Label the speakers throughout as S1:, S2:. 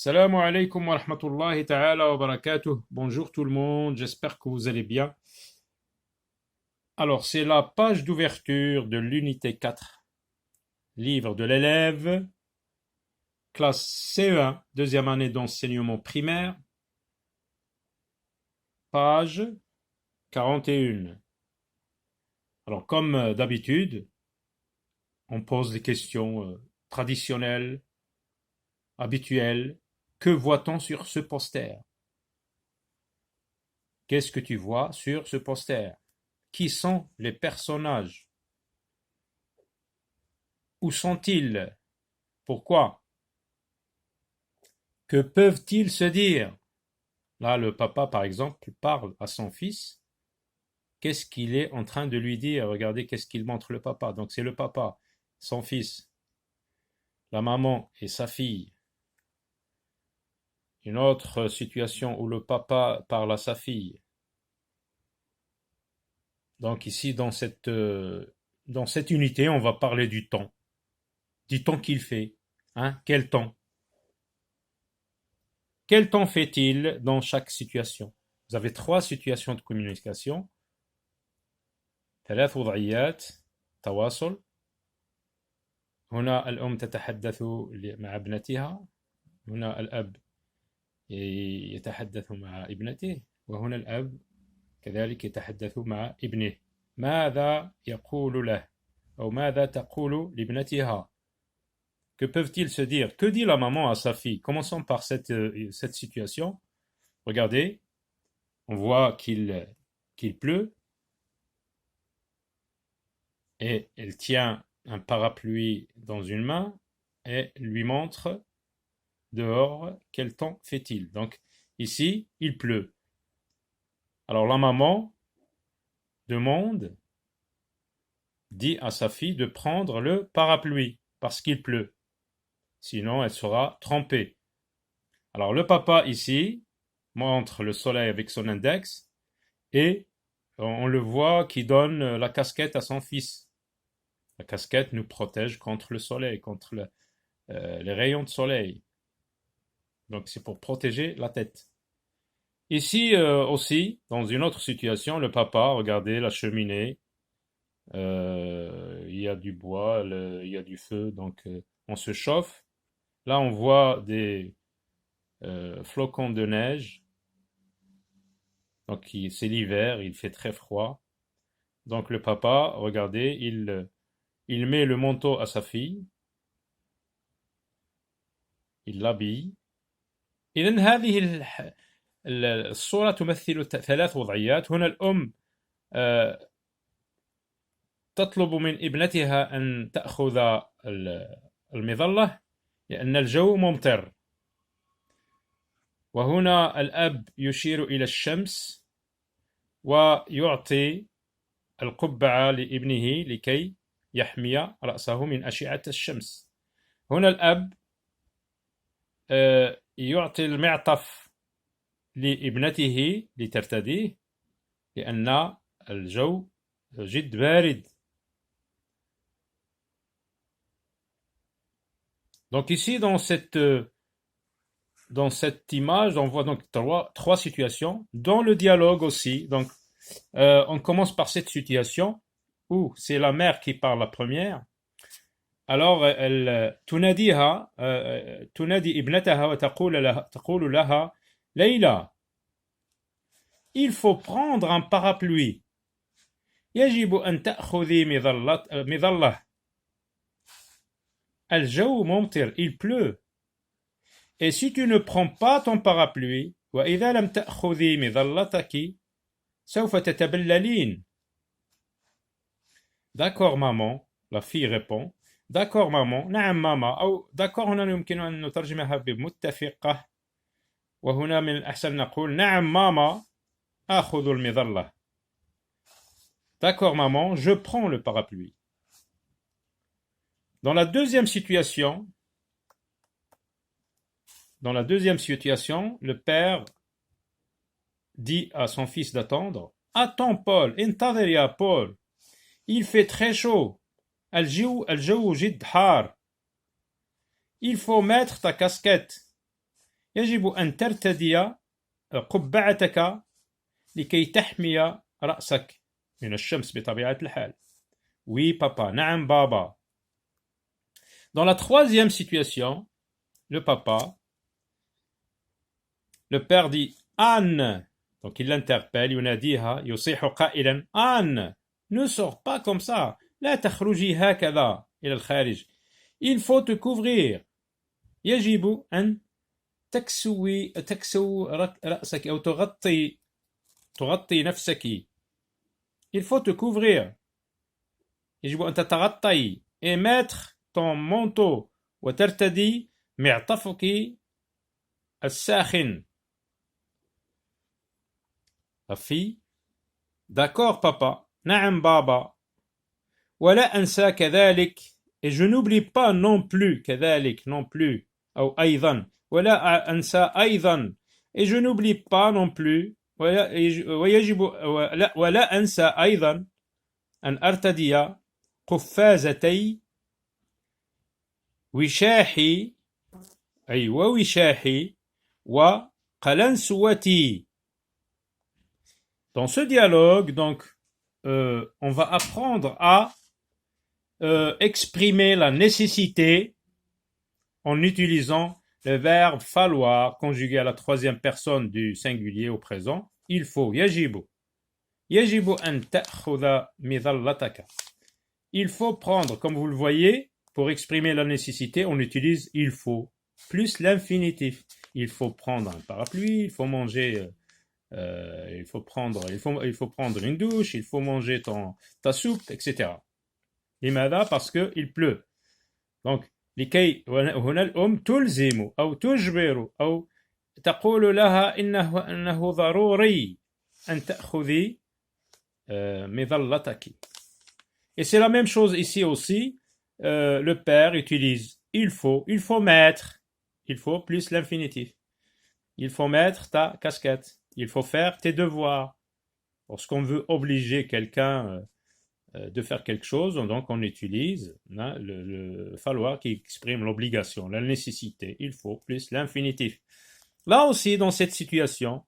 S1: Salam alaikum wa rahmatullahi ta'ala wa barakatuh. Bonjour tout le monde, j'espère que vous allez bien. Alors, c'est la page d'ouverture de l'unité 4, livre de l'élève, classe CE1, deuxième année d'enseignement primaire, page 41. Alors, comme d'habitude, on pose des questions traditionnelles, habituelles. Que voit-on sur ce poster? Qu'est-ce que tu vois sur ce poster? Qui sont les personnages? Où sont-ils? Pourquoi? Que peuvent-ils se dire? Là, le papa, par exemple, parle à son fils. Qu'est-ce qu'il est en train de lui dire? Regardez, qu'est-ce qu'il montre le papa. Donc, c'est le papa, son fils, la maman et sa fille. Une autre situation où le papa parle à sa fille. Donc, ici, dans cette unité, on va parler du temps. Du temps qu'il fait. Hein? Quel temps? Quel temps fait-il dans chaque situation? Vous avez trois situations de communication. ثلاث وضعيات تواصل. هنا الأم تتحدث مع ابنتها، هنا الأب يتحدث مع ابنته، وهنا الأب كذلك يتحدث مع ابنه. ماذا يقول له أو ماذا تقول لابنتها؟ Que peuvent-ils se dire? Que dit la maman à sa fille? Commençons par cette situation. Regardez, on voit qu'il pleut et elle tient un parapluie dans une main et lui montre dehors quel temps fait-il. Donc ici, il pleut. Alors la maman dit à sa fille de prendre le parapluie parce qu'il pleut. Sinon, elle sera trempée. Alors le papa ici montre le soleil avec son index et on le voit qui donne la casquette à son fils. La casquette nous protège contre le soleil, contre les rayons de soleil. Donc c'est pour protéger la tête. Ici aussi, dans une autre situation, le papa, regardez la cheminée, il y a du bois, il y a du feu, donc on se chauffe. Là, on voit des flocons de neige. Donc c'est l'hiver, il fait très froid. Donc le papa, regardez, il met le manteau à sa fille, il l'habille. إذن هذه الصورة تمثل ثلاث وضعيات. هنا الأم تطلب من ابنتها أن تأخذ المظلة لأن الجو ممطر، وهنا الأب يشير إلى الشمس ويعطي القبعة لابنه لكي يحمي رأسه من أشعة الشمس. هنا الأب يعطي المعطف لابنته لترتديه لأن الجو جد بارد. Donc ici, dans cette image, on voit donc trois situations. Dans le dialogue aussi, donc on commence par cette situation où c'est la mère qui parle la première. Alors elle تنادي ابنتها تقول لها ليلى il faut prendre un parapluie. يجب أن تأخذي مظلة. الجو ممطر, il pleut. Et si tu ne prends pas ton parapluie, وإذا لم تأخذي مظلتك سوف تتبللين. D'accord maman, la fille répond. D'accord maman, نعم ماما. أو d'accord هنا يمكن أن نترجمها بمتفقة، وهنا من الأحسن نقول نعم ماما آخذ المظلة. D'accord maman, je prends le parapluie. Dans la deuxième situation, le père dit à son fils d'attendre. Attends Paul, انتظر يا Paul. Il fait très chaud. الجو جد حار. Il faut mettre ta casquette. يجب أن ترتدي قبعتك لكي تحمي رأسك من الشمس بطبيعة الحال. Oui, papa. نعم, baba. Dans la troisième situation, le papa, le père dit Anne. Donc il l'interpelle, يناديها, يصيح قائلا Anne, ne sors pas comme ça. لا تخرجي هكذا إلى الخارج. Il faut te couvrir. يجب أن تكسو رأسك أو تغطي نفسك. Il faut te couvrir. يجب أن تتغطي et mettre ton manteau وترتدي معطفك الساخن. La fille, d'accord papa, نعم بابا, ولا أنسى كذلك, et je n'oublie pas non plus, كذلك non plus, أو أيضا, ولا أنسى أيضا, et je n'oublie pas non plus, ويجب ولا أنسى أيضا أن أرتدي قفازتي وشاحي أي ووشاحي وقلنسوتي. Dans ce dialogue, donc, on va apprendre à exprimer la nécessité en utilisant le verbe falloir conjugué à la troisième personne du singulier au présent. Il faut, يجب أن تأخذ مظلتك. Il faut prendre, comme vous le voyez, pour exprimer la nécessité, on utilise il faut plus l'infinitif. Il faut prendre un parapluie, il faut manger, il faut prendre une douche, il faut manger ta soupe, etc. لماذا? Parce que il pleut. Donc لكي هنا الأم تلزم أو تجبر أو تقول لها إنه ضروري أن تأخذي مظلتك. Et c'est la même chose ici aussi. Le père utilise il faut mettre, il faut plus l'infinitif. Il faut mettre ta casquette, il faut faire tes devoirs. Lorsqu'on veut obliger quelqu'un de faire quelque chose, donc on utilise le falloir qui exprime l'obligation, la nécessité, il faut plus l'infinitif. Là aussi, dans cette situation,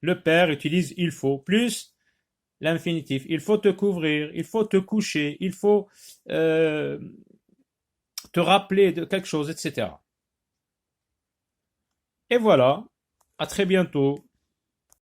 S1: le père utilise il faut plus l'infinitif. Il faut te couvrir, il faut te coucher, il faut te rappeler de quelque chose, etc. Et voilà, à très bientôt.